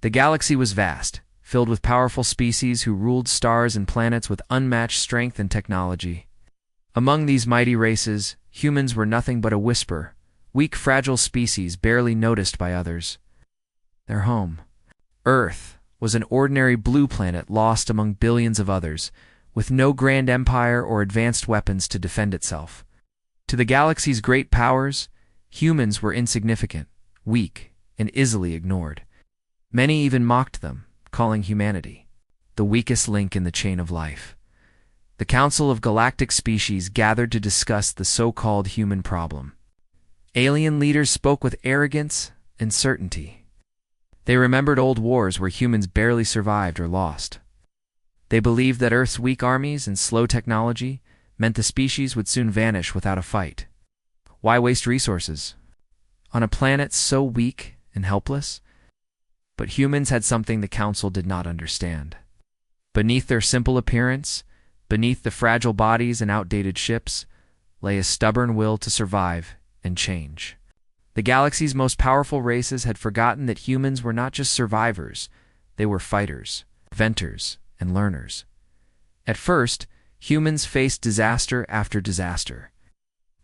The galaxy was vast, filled with powerful species who ruled stars and planets with unmatched strength and technology. Among these mighty races, humans were nothing but a whisper, weak, fragile species barely noticed by others. Their home, Earth, was an ordinary blue planet lost among billions of others, with no grand empire or advanced weapons to defend itself. To the galaxy's great powers, humans were insignificant, weak, and easily ignored. Many even mocked them, calling humanity the weakest link in the chain of life. The Council of Galactic Species gathered to discuss the so-called human problem. Alien leaders spoke with arrogance and certainty. They remembered old wars where humans barely survived or lost. They believed that Earth's weak armies and slow technology meant the species would soon vanish without a fight. Why waste resources on a planet so weak and helpless? But humans had something the Council did not understand. Beneath their simple appearance, beneath the fragile bodies and outdated ships, lay a stubborn will to survive and change. The galaxy's most powerful races had forgotten that humans were not just survivors, they were fighters, inventors, and learners. At first, humans faced disaster after disaster.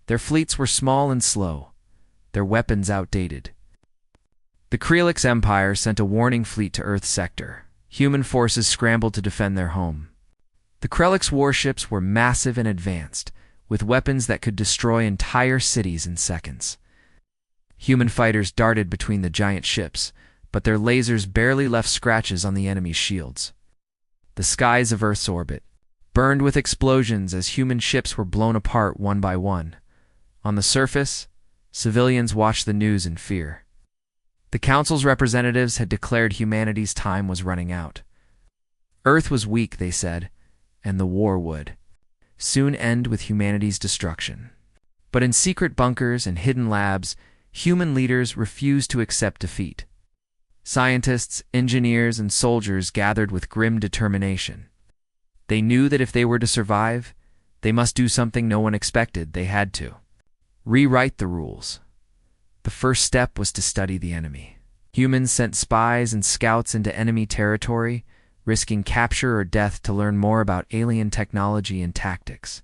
Their fleets were small and slow, their weapons outdated. The Krelix Empire sent a warning fleet to Earth's sector. Human forces scrambled to defend their home. The Krelix warships were massive and advanced, with weapons that could destroy entire cities in seconds. Human fighters darted between the giant ships, but their lasers barely left scratches on the enemy's shields. The skies of Earth's orbit burned with explosions as human ships were blown apart one by one. On the surface, civilians watched the news in fear. The Council's representatives had declared humanity's time was running out. Earth was weak, they said, and the war would soon end with humanity's destruction. But in secret bunkers and hidden labs, human leaders refused to accept defeat. Scientists, engineers, and soldiers gathered with grim determination. They knew that if they were to survive, they must do something no one expected. They had to rewrite the rules. The first step was to study the enemy. Humans sent spies and scouts into enemy territory, risking capture or death to learn more about alien technology and tactics.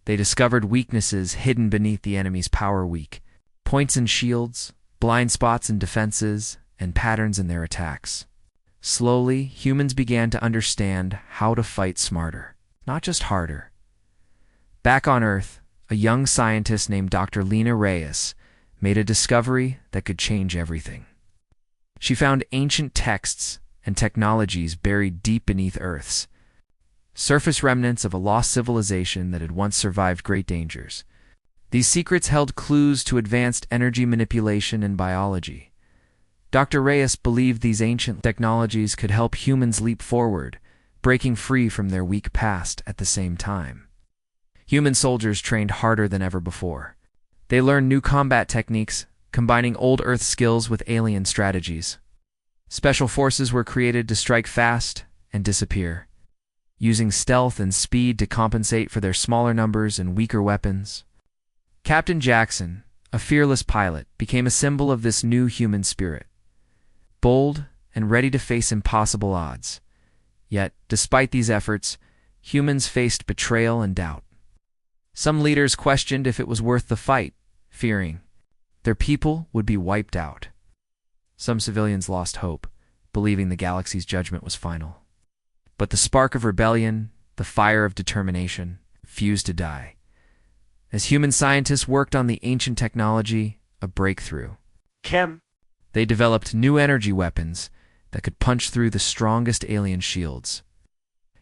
They discovered weaknesses hidden beneath the enemy's power, weak points in shields, blind spots in defenses, and patterns in their attacks. Slowly, humans began to understand how to fight smarter, not just harder. Back on Earth, a young scientist named Dr. Lena Reyes made a discovery that could change everything. She found ancient texts and technologies buried deep beneath Earth's surface, remnants of a lost civilization that had once survived great dangers. These secrets held clues to advanced energy manipulation and biology. Dr. Reyes believed these ancient technologies could help humans leap forward, breaking free from their weak past at the same time. Human soldiers trained harder than ever before. They learned new combat techniques, combining old Earth skills with alien strategies. Special forces were created to strike fast and disappear, using stealth and speed to compensate for their smaller numbers and weaker weapons. Captain Jackson, a fearless pilot, became a symbol of this new human spirit. Bold and ready to face impossible odds. Yet, despite these efforts, humans faced betrayal and doubt. Some leaders questioned if it was worth the fight, fearing their people would be wiped out. Some civilians lost hope, believing the galaxy's judgment was final. But the spark of rebellion, the fire of determination, refused to die. As human scientists worked on the ancient technology, a breakthrough. They developed new energy weapons that could punch through the strongest alien shields,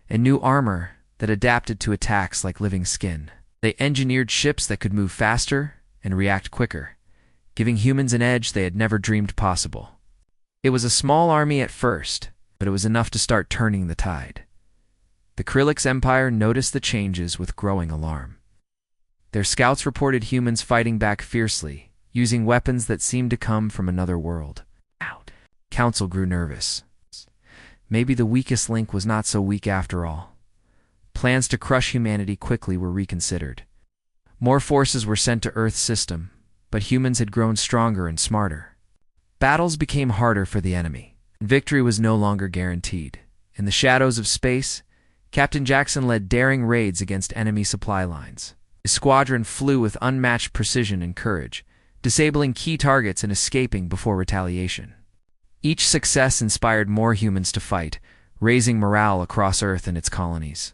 and new armor that adapted to attacks like living skin. They engineered ships that could move faster and react quicker, giving humans an edge they had never dreamed possible. It was a small army at first, but it was enough to start turning the tide. The Krelix Empire noticed the changes with growing alarm. Their scouts reported humans fighting back fiercely, using weapons that seemed to come from another world. Council grew nervous. Maybe the weakest link was not so weak after all. Plans to crush humanity quickly were reconsidered. More forces were sent to Earth's system, but humans had grown stronger and smarter. Battles became harder for the enemy, Victory was no longer guaranteed. In the shadows of space, Captain Jackson led daring raids against enemy supply lines. His squadron flew with unmatched precision and courage, disabling key targets and escaping before retaliation. Each success inspired more humans to fight, raising morale across Earth and its colonies.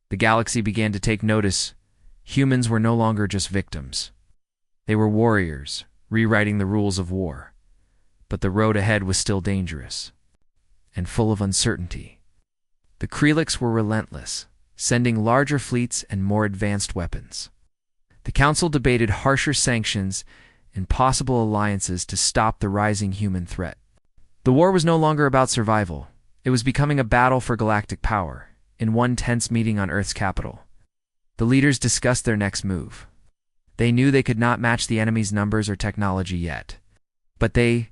The galaxy began to take notice. Humans were no longer just victims. They were warriors, rewriting the rules of war. But the road ahead was still dangerous and full of uncertainty. The Krelix were relentless, sending larger fleets and more advanced weapons. The Council debated harsher sanctions and possible alliances to stop the rising human threat. The war was no longer about survival. It was becoming a battle for galactic power. In one tense meeting on Earth's capital, the leaders discussed their next move. They knew they could not match the enemy's numbers or technology yet, but they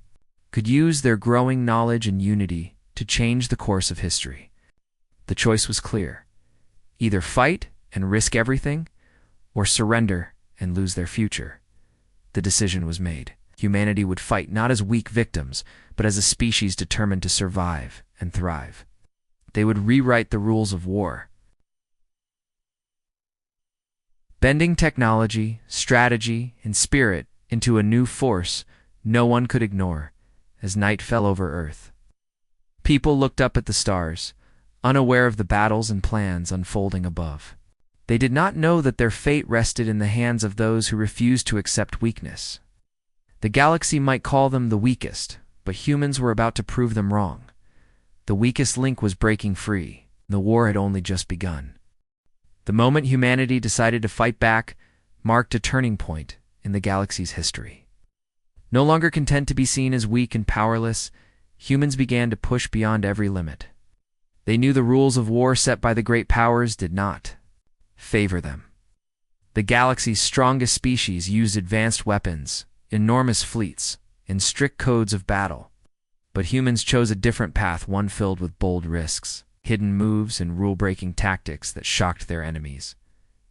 could use their growing knowledge and unity to change the course of history. The choice was clear: either fight and risk everything, or surrender and lose their future. The decision was made. Humanity would fight not as weak victims, but as a species determined to survive and thrive. They would rewrite the rules of war, bending technology, strategy, and spirit into a new force no one could ignore. As night fell over Earth, people looked up at the stars, unaware of the battles and plans unfolding above. They did not know that their fate rested in the hands of those who refused to accept weakness. The galaxy might call them the weakest, but humans were about to prove them wrong. The weakest link was breaking free. The war had only just begun. The moment humanity decided to fight back marked a turning point in the galaxy's history. No longer content to be seen as weak and powerless, humans began to push beyond every limit. They knew the rules of war set by the great powers did not favor them. The galaxy's strongest species used advanced weapons, enormous fleets, and strict codes of battle. But humans chose a different path, one filled with bold risks, hidden moves, and rule-breaking tactics that shocked their enemies.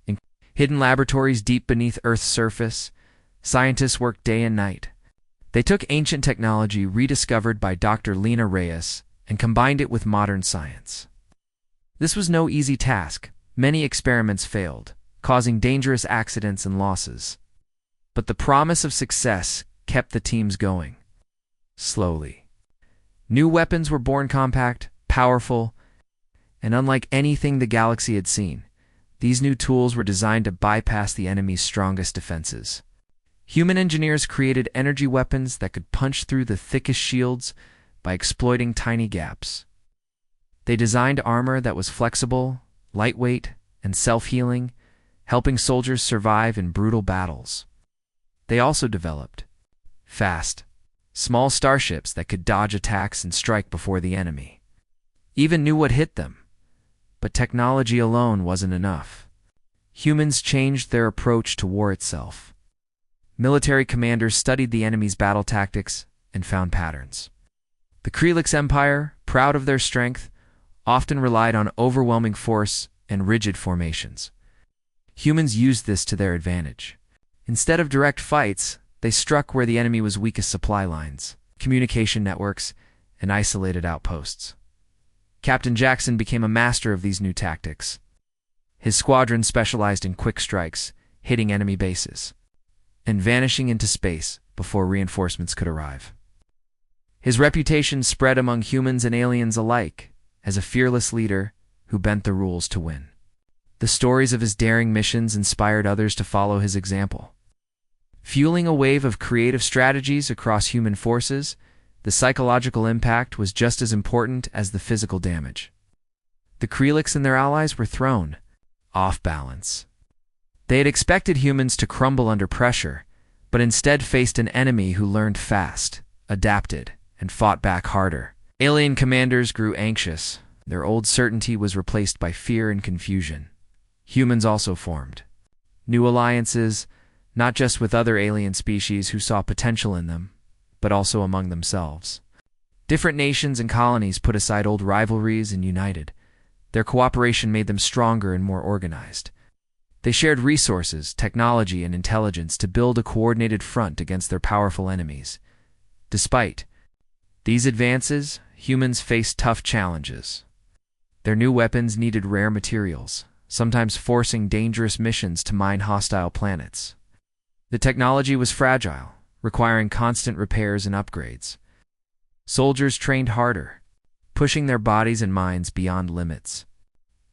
In hidden laboratories deep beneath Earth's surface, scientists worked day and night. They took ancient technology rediscovered by Dr. Lena Reyes and combined it with modern science. This was no easy task. Many experiments failed, causing dangerous accidents and losses. But the promise of success kept the teams going. Slowly, new weapons were born, compact, powerful, and unlike anything the galaxy had seen. These new tools were designed to bypass the enemy's strongest defenses. Human engineers created energy weapons that could punch through the thickest shields by exploiting tiny gaps. They designed armor that was flexible, lightweight, and self-healing, helping soldiers survive in brutal battles. They also developed fast, small starships that could dodge attacks and strike before the enemy even knew what hit them. But technology alone wasn't enough. Humans changed their approach to war itself. Military commanders studied the enemy's battle tactics and found patterns. The Krelix Empire, proud of their strength, often relied on overwhelming force and rigid formations. Humans used this to their advantage. Instead of direct fights, they struck where the enemy was weakest: supply lines, communication networks, and isolated outposts. Captain Jackson became a master of these new tactics. His squadron specialized in quick strikes, hitting enemy bases, and vanishing into space before reinforcements could arrive. His reputation spread among humans and aliens alike as a fearless leader who bent the rules to win. The stories of his daring missions inspired others to follow his example. Fueling a wave of creative strategies across human forces, the psychological impact was just as important as the physical damage. The Krelix and their allies were thrown off balance. They had expected humans to crumble under pressure, but instead faced an enemy who learned fast, adapted, and fought back harder. Alien commanders grew anxious. Their old certainty was replaced by fear and confusion. Humans also formed new alliances, not just with other alien species who saw potential in them, but also among themselves. Different nations and colonies put aside old rivalries and united. Their cooperation made them stronger and more organized. They shared resources, technology, and intelligence to build a coordinated front against their powerful enemies. Despite These advances, humans faced tough challenges. Their new weapons needed rare materials, sometimes forcing dangerous missions to mine hostile planets. The technology was fragile, requiring constant repairs and upgrades. Soldiers trained harder, pushing their bodies and minds beyond limits.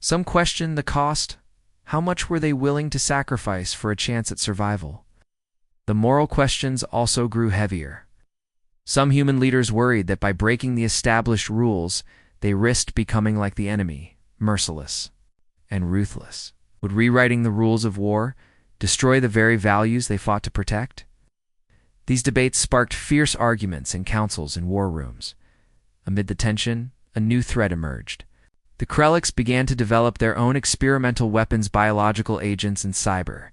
Some questioned the cost. How much were they willing to sacrifice for a chance at survival? The moral questions also grew heavier. Some human leaders worried that by breaking the established rules, they risked becoming like the enemy, merciless and ruthless. Would rewriting the rules of war destroy the very values they fought to protect? These debates sparked fierce arguments in councils and war rooms. Amid the tension, a new threat emerged. The Krelliks began to develop their own experimental weapons, biological agents, and cyber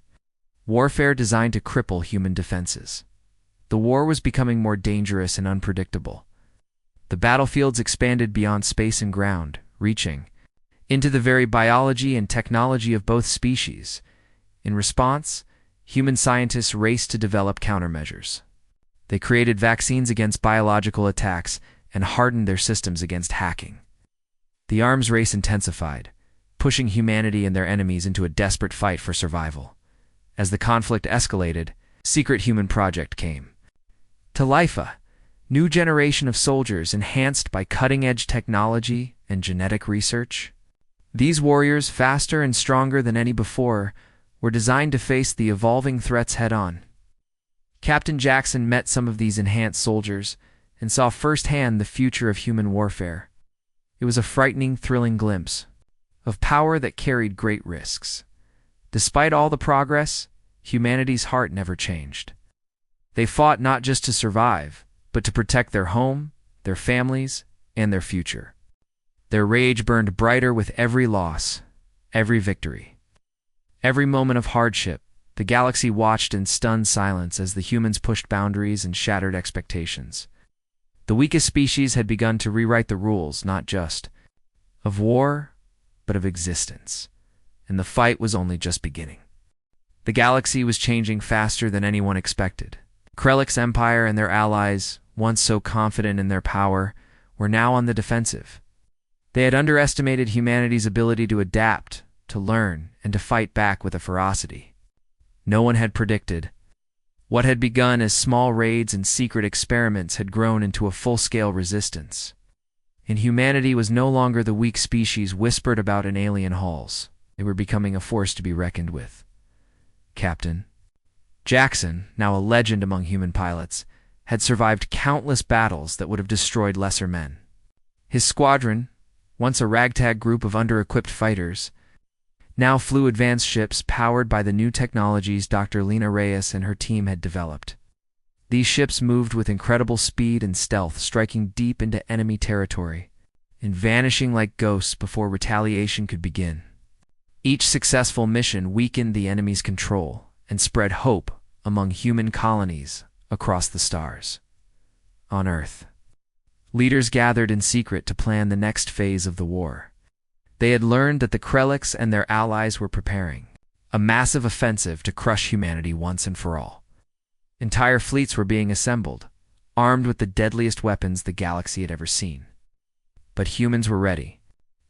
warfare designed to cripple human defenses. The war was becoming more dangerous and unpredictable. The battlefields expanded beyond space and ground, reaching into the very biology and technology of both species. In response, human scientists raced to develop countermeasures. They created vaccines against biological attacks and hardened their systems against hacking. The arms race intensified, pushing humanity and their enemies into a desperate fight for survival. As the conflict escalated, a secret human project came to life, a new generation of soldiers enhanced by cutting-edge technology and genetic research. These warriors, faster and stronger than any before, were designed to face the evolving threats head-on. Captain Jackson met some of these enhanced soldiers and saw firsthand the future of human warfare. It was a frightening, thrilling glimpse of power that carried great risks. Despite all the progress, humanity's heart never changed. They fought not just to survive, but to protect their home, their families, and their future. Their rage burned brighter with every loss, every victory. Every moment of hardship, the galaxy watched in stunned silence as the humans pushed boundaries and shattered expectations. The weakest species had begun to rewrite the rules, not just of war, but of existence. And the fight was only just beginning. The galaxy was changing faster than anyone expected. Krellik's empire and their allies, once so confident in their power, were now on the defensive. They had underestimated humanity's ability to adapt, to learn, and to fight back with a ferocity no one had predicted. What had begun as small raids and secret experiments had grown into a full-scale resistance. And humanity was no longer the weak species whispered about in alien halls. They were becoming a force to be reckoned with. Captain Jackson, now a legend among human pilots, had survived countless battles that would have destroyed lesser men. His squadron, once a ragtag group of under-equipped fighters, now flew advanced ships powered by the new technologies Dr. Lena Reyes and her team had developed. These ships moved with incredible speed and stealth, striking deep into enemy territory and vanishing like ghosts before retaliation could begin. Each successful mission weakened the enemy's control and spread hope among human colonies across the stars. On Earth, leaders gathered in secret to plan the next phase of the war. They had learned that the Krelliks and their allies were preparing a massive offensive to crush humanity once and for all. Entire fleets were being assembled, armed with the deadliest weapons the galaxy had ever seen. But humans were ready.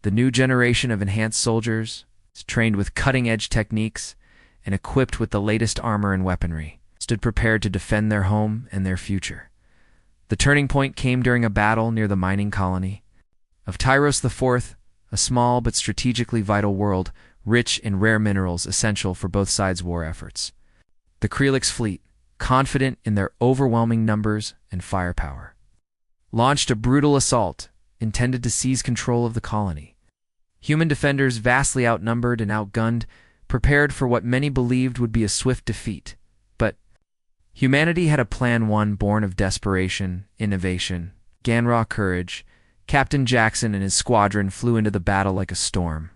The new generation of enhanced soldiers, trained with cutting-edge techniques and equipped with the latest armor and weaponry, stood prepared to defend their home and their future. The turning point came during a battle near the mining colony of Tyros IV, a small but strategically vital world, rich in rare minerals essential for both sides' war efforts. The Krelliks fleet, confident in their overwhelming numbers and firepower, launched a brutal assault intended to seize control of the colony. Human defenders, vastly outnumbered and outgunned, prepared for what many believed would be a swift defeat. But humanity had a plan, one born of desperation, innovation, and raw courage. Captain Jackson and his squadron flew into the battle like a storm.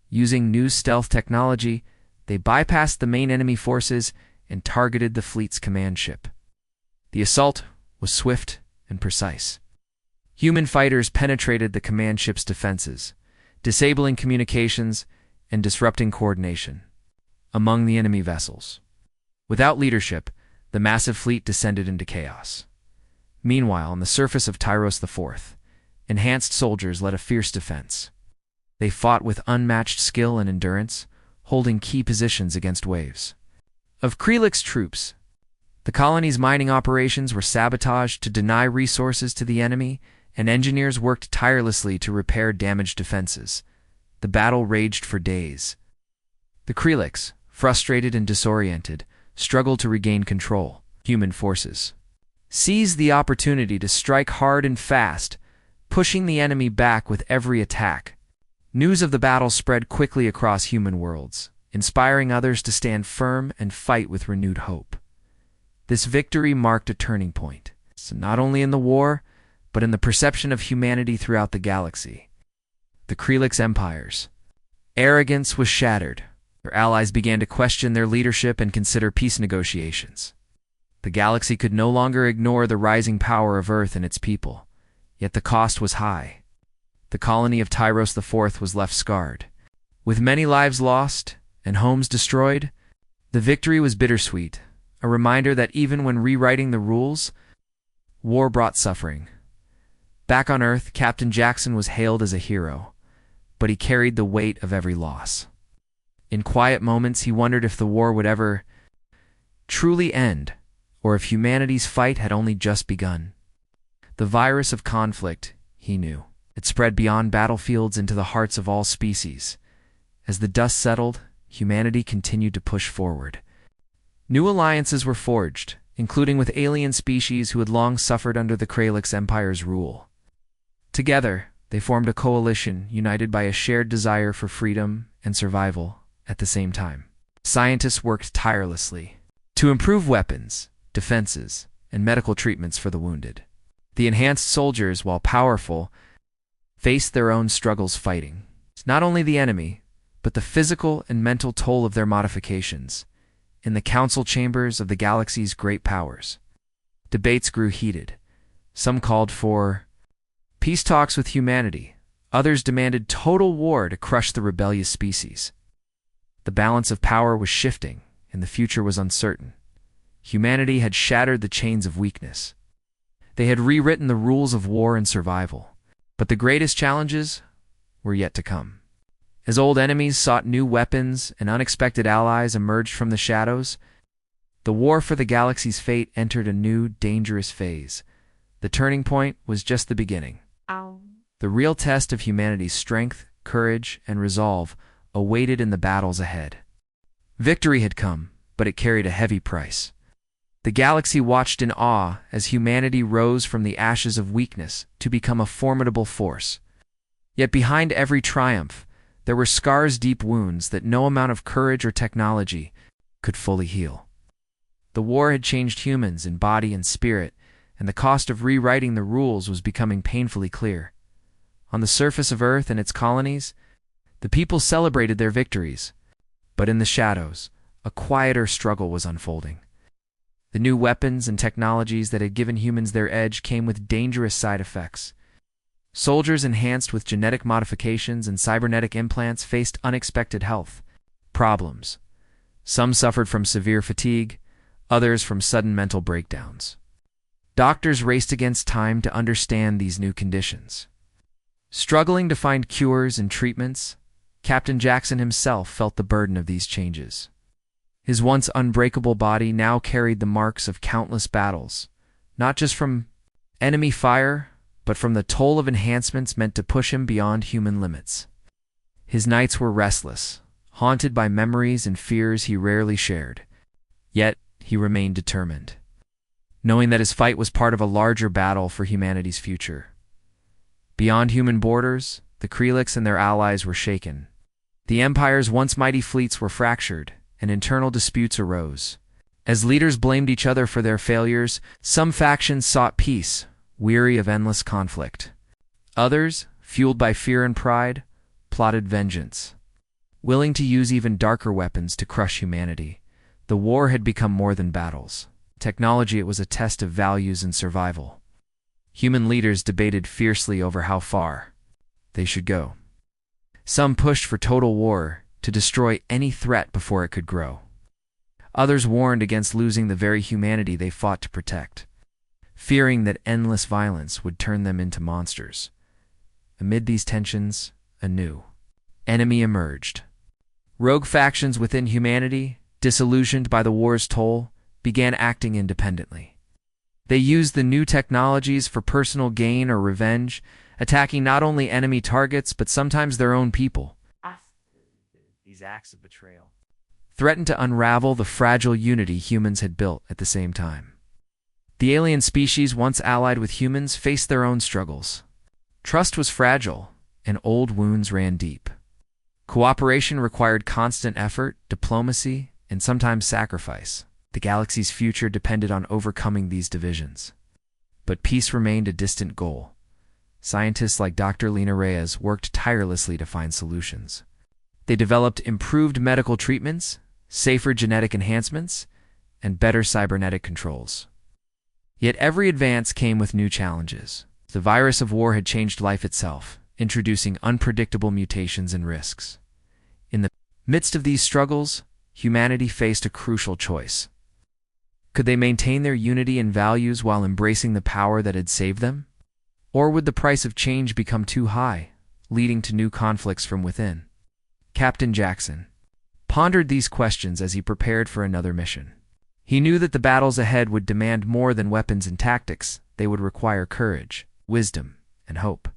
Using new stealth technology, they bypassed the main enemy forces and targeted the fleet's command ship. The assault was swift and precise. Human fighters penetrated the command ship's defenses, disabling communications and disrupting coordination among the enemy vessels. Without leadership, the massive fleet descended into chaos. Meanwhile, on the surface of Tyros IV, enhanced soldiers led a fierce defense. They fought with unmatched skill and endurance, holding key positions against waves of Krelix's troops. The colony's mining operations were sabotaged to deny resources to the enemy, and engineers worked tirelessly to repair damaged defenses. The battle raged for days. The Krelix, frustrated and disoriented, struggled to regain control. Human forces seized the opportunity to strike hard and fast, pushing the enemy back with every attack. News of the battle spread quickly across human worlds, inspiring others to stand firm and fight with renewed hope. This victory marked a turning point, so not only in the war, but in the perception of humanity throughout the galaxy. The Krelix Empire's arrogance was shattered. Their allies began to question their leadership and consider peace negotiations. The galaxy could no longer ignore the rising power of Earth and its people, yet the cost was high. The colony of Tyros IV was left scarred. With many lives lost and homes destroyed, the victory was bittersweet, a reminder that even when rewriting the rules, war brought suffering. Back on Earth, Captain Jackson was hailed as a hero, but he carried the weight of every loss. In quiet moments, he wondered if the war would ever truly end, or if humanity's fight had only just begun. The virus of conflict, he knew, had spread beyond battlefields into the hearts of all species. As the dust settled, humanity continued to push forward. New alliances were forged, including with alien species who had long suffered under the Krelix Empire's rule. Together, they formed a coalition united by a shared desire for freedom and survival at the same time. Scientists worked tirelessly to improve weapons, defenses, and medical treatments for the wounded. The enhanced soldiers, while powerful, faced their own struggles fighting not only the enemy, but the physical and mental toll of their modifications. In the council chambers of the galaxy's great powers, debates grew heated. Some called for peace talks with humanity. Others demanded total war to crush the rebellious species. The balance of power was shifting, and the future was uncertain. Humanity had shattered the chains of weakness. They had rewritten the rules of war and survival. But the greatest challenges were yet to come. As old enemies sought new weapons and unexpected allies emerged from the shadows, the war for the galaxy's fate entered a new, dangerous phase. The turning point was just the beginning. The real test of humanity's strength, courage, and resolve awaited in the battles ahead. Victory had come, but it carried a heavy price. The galaxy watched in awe as humanity rose from the ashes of weakness to become a formidable force. Yet behind every triumph, there were scars-deep wounds that no amount of courage or technology could fully heal. The war had changed humans in body and spirit, and the cost of rewriting the rules was becoming painfully clear. On the surface of Earth and its colonies, the people celebrated their victories, but in the shadows, a quieter struggle was unfolding. The new weapons and technologies that had given humans their edge came with dangerous side effects. Soldiers enhanced with genetic modifications and cybernetic implants faced unexpected health problems. Some suffered from severe fatigue, others from sudden mental breakdowns. Doctors raced against time to understand these new conditions. Struggling to find cures and treatments, Captain Jackson himself felt the burden of these changes. His once unbreakable body now carried the marks of countless battles, not just from enemy fire, but from the toll of enhancements meant to push him beyond human limits. His nights were restless, haunted by memories and fears he rarely shared. Yet, he remained determined, knowing that his fight was part of a larger battle for humanity's future. Beyond human borders, the Krelix and their allies were shaken. The Empire's once mighty fleets were fractured, and internal disputes arose. As leaders blamed each other for their failures, some factions sought peace, weary of endless conflict. Others, fueled by fear and pride, plotted vengeance. Willing to use even darker weapons to crush humanity, the war had become more than battles. Technology, it was a test of values and survival. Human leaders debated fiercely over how far they should go. Some pushed for total war, to destroy any threat before it could grow. Others warned against losing the very humanity they fought to protect. fearing that endless violence would turn them into monsters. Amid these tensions, a new enemy emerged. Rogue factions within humanity, disillusioned by the war's toll, began acting independently. They used the new technologies for personal gain or revenge, attacking not only enemy targets but sometimes their own people. These acts of betrayal threatened to unravel the fragile unity humans had built at the same time. The alien species once allied with humans faced their own struggles. Trust was fragile, and old wounds ran deep. Cooperation required constant effort, diplomacy, and sometimes sacrifice. The galaxy's future depended on overcoming these divisions. But peace remained a distant goal. Scientists like Dr. Lena Reyes worked tirelessly to find solutions. They developed improved medical treatments, safer genetic enhancements, and better cybernetic controls. Yet every advance came with new challenges. The virus of war had changed life itself, introducing unpredictable mutations and risks. In the midst of these struggles, humanity faced a crucial choice. Could they maintain their unity and values while embracing the power that had saved them? Or would the price of change become too high, leading to new conflicts from within? Captain Jackson pondered these questions as he prepared for another mission. He knew that the battles ahead would demand more than weapons and tactics. They would require courage, wisdom, and hope.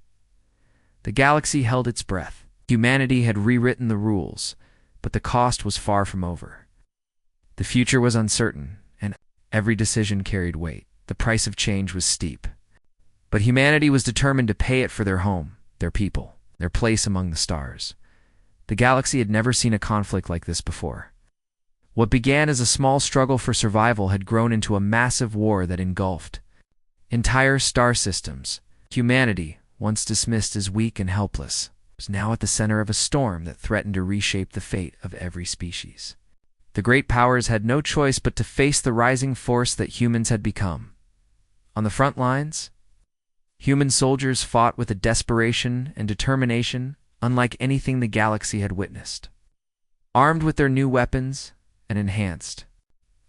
The galaxy held its breath. Humanity had rewritten the rules, but the cost was far from over. The future was uncertain, and every decision carried weight. The price of change was steep. But humanity was determined to pay it for their home, their people, their place among the stars. The galaxy had never seen a conflict like this before. What began as a small struggle for survival had grown into a massive war that engulfed entire star systems. Humanity, once dismissed as weak and helpless, was now at the center of a storm that threatened to reshape the fate of every species. The great powers had no choice but to face the rising force that humans had become. On the front lines, human soldiers fought with a desperation and determination unlike anything the galaxy had witnessed. Armed with their new weapons and enhanced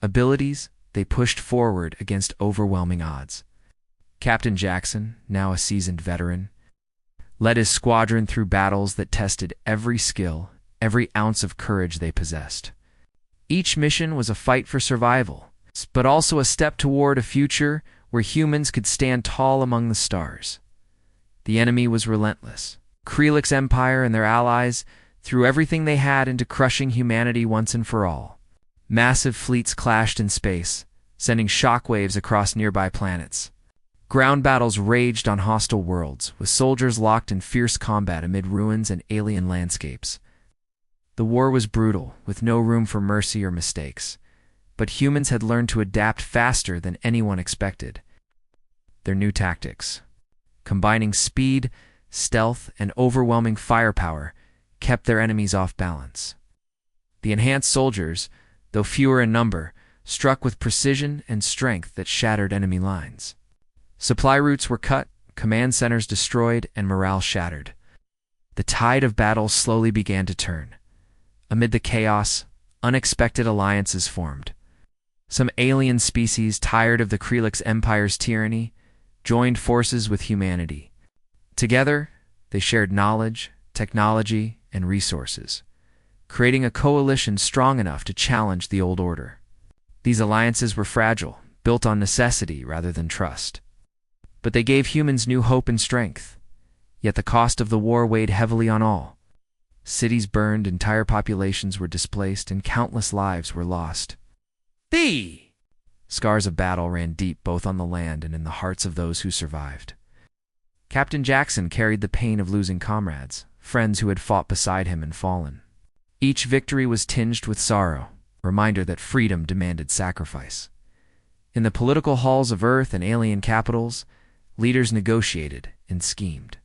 abilities, they pushed forward against overwhelming odds. Captain Jackson, now a seasoned veteran, led his squadron through battles that tested every skill, every ounce of courage they possessed. Each mission was a fight for survival, but also a step toward a future where humans could stand tall among the stars. The enemy was relentless. Krelix Empire and their allies threw everything they had into crushing humanity once and for all. Massive fleets clashed in space, sending shockwaves across nearby planets. Ground battles raged on hostile worlds, with soldiers locked in fierce combat amid ruins and alien landscapes. The war was brutal, with no room for mercy or mistakes, but humans had learned to adapt faster than anyone expected. Their new tactics, combining speed, stealth, and overwhelming firepower, kept their enemies off balance. The enhanced soldiers, though fewer in number, struck with precision and strength that shattered enemy lines. Supply routes were cut, command centers destroyed, and morale shattered. The tide of battle slowly began to turn. Amid the chaos, unexpected alliances formed. Some alien species, tired of the Krelix Empire's tyranny, joined forces with humanity. Together, they shared knowledge, technology, and resources, creating a coalition strong enough to challenge the old order. These alliances were fragile, built on necessity rather than trust. But they gave humans new hope and strength. Yet the cost of the war weighed heavily on all. Cities burned, entire populations were displaced, and countless lives were lost. The scars of battle ran deep both on the land and in the hearts of those who survived. Captain Jackson carried the pain of losing comrades, friends who had fought beside him and fallen. Each victory was tinged with sorrow, a reminder that freedom demanded sacrifice. In the political halls of Earth and alien capitals, leaders negotiated and schemed.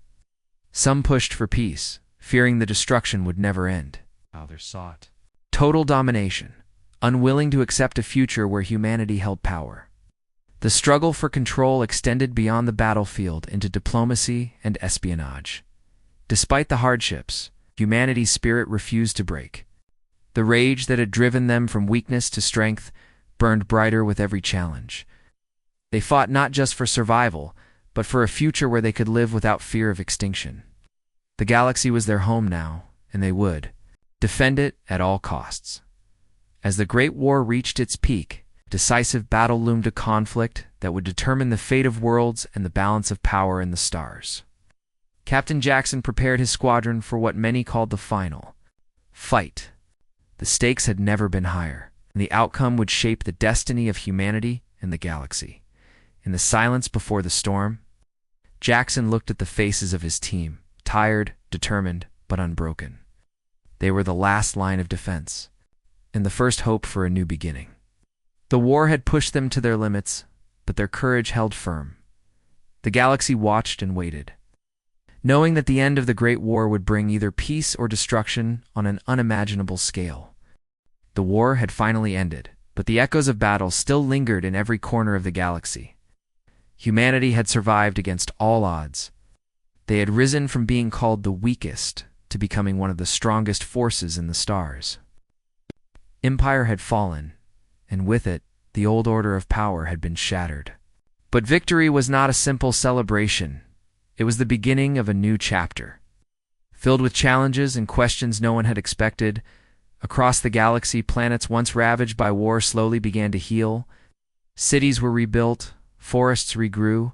Some pushed for peace, fearing the destruction would never end. Others sought total domination, unwilling to accept a future where humanity held power. The struggle for control extended beyond the battlefield into diplomacy and espionage. Despite the hardships, humanity's spirit refused to break. The rage that had driven them from weakness to strength burned brighter with every challenge. They fought not just for survival, but for a future where they could live without fear of extinction. The galaxy was their home now, and they would defend it at all costs. As the Great War reached its peak, decisive battle loomed, a conflict that would determine the fate of worlds and the balance of power in the stars. Captain Jackson prepared his squadron for what many called the final fight. The stakes had never been higher, and the outcome would shape the destiny of humanity and the galaxy. In the silence before the storm, Jackson looked at the faces of his team, tired, determined, but unbroken. They were the last line of defense, and the first hope for a new beginning. The war had pushed them to their limits, but their courage held firm. The galaxy watched and waited, knowing that the end of the Great War would bring either peace or destruction on an unimaginable scale. The war had finally ended, but the echoes of battle still lingered in every corner of the galaxy. Humanity had survived against all odds. They had risen from being called the weakest to becoming one of the strongest forces in the stars. Empire had fallen, and with it, the old order of power had been shattered. But victory was not a simple celebration. It was the beginning of a new chapter. Filled with challenges and questions no one had expected, across the galaxy, planets once ravaged by war slowly began to heal. Cities were rebuilt, forests regrew,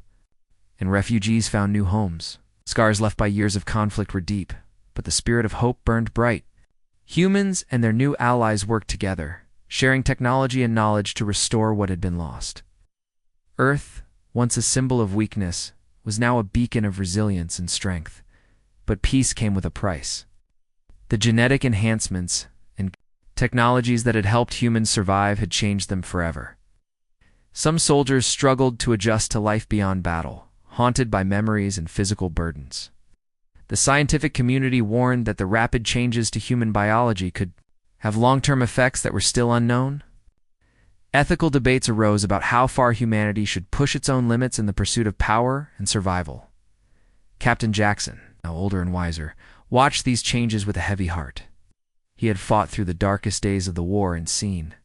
and refugees found new homes. Scars left by years of conflict were deep, but the spirit of hope burned bright. Humans and their new allies worked together, sharing technology and knowledge to restore what had been lost. Earth, once a symbol of weakness, was now a beacon of resilience and strength. But peace came with a price. The genetic enhancements and technologies that had helped humans survive had changed them forever. Some soldiers struggled to adjust to life beyond battle, haunted by memories and physical burdens. The scientific community warned that the rapid changes to human biology could have long-term effects that were still unknown. Ethical debates arose about how far humanity should push its own limits in the pursuit of power and survival. Captain Jackson, now older and wiser, watched these changes with a heavy heart. He had fought through the darkest days of the war and seen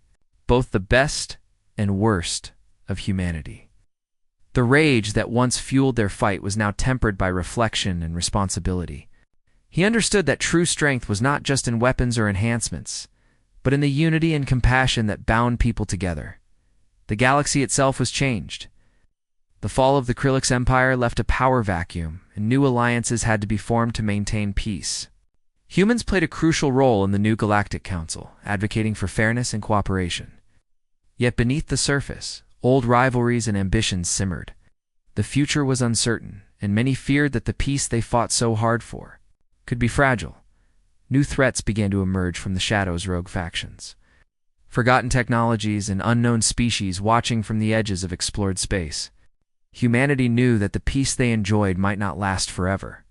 both the best and worst of humanity. The rage that once fueled their fight was now tempered by reflection and responsibility. He understood that true strength was not just in weapons or enhancements, but in the unity and compassion that bound people together. The galaxy itself was changed. The fall of the Krillix Empire left a power vacuum, and new alliances had to be formed to maintain peace. Humans played a crucial role in the new Galactic Council, advocating for fairness and cooperation. Yet beneath the surface, old rivalries and ambitions simmered. The future was uncertain, and many feared that the peace they fought so hard for could be fragile. New threats began to emerge from the shadows' rogue factions. Forgotten technologies and unknown species watching from the edges of explored space. Humanity knew that the peace they enjoyed might not last forever.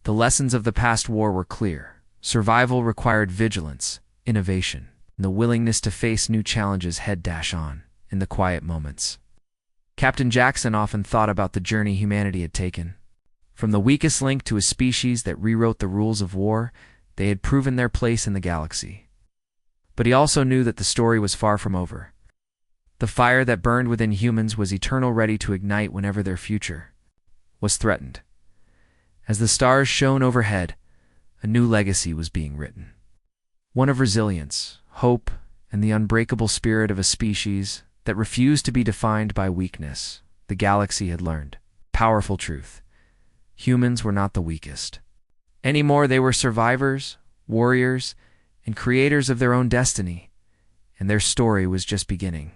The lessons of the past war were clear. Survival required vigilance, innovation, and the willingness to face new challenges head-on in the quiet moments. Captain Jackson often thought about the journey humanity had taken. From the weakest link to a species that rewrote the rules of war, they had proven their place in the galaxy. But he also knew that the story was far from over. The fire that burned within humans was eternal, ready to ignite whenever their future was threatened. As the stars shone overhead, a new legacy was being written. One of resilience, hope, and the unbreakable spirit of a species that refused to be defined by weakness. The galaxy had learned powerful truth. Humans were not the weakest. Anymore, they were survivors, warriors, and creators of their own destiny, and their story was just beginning.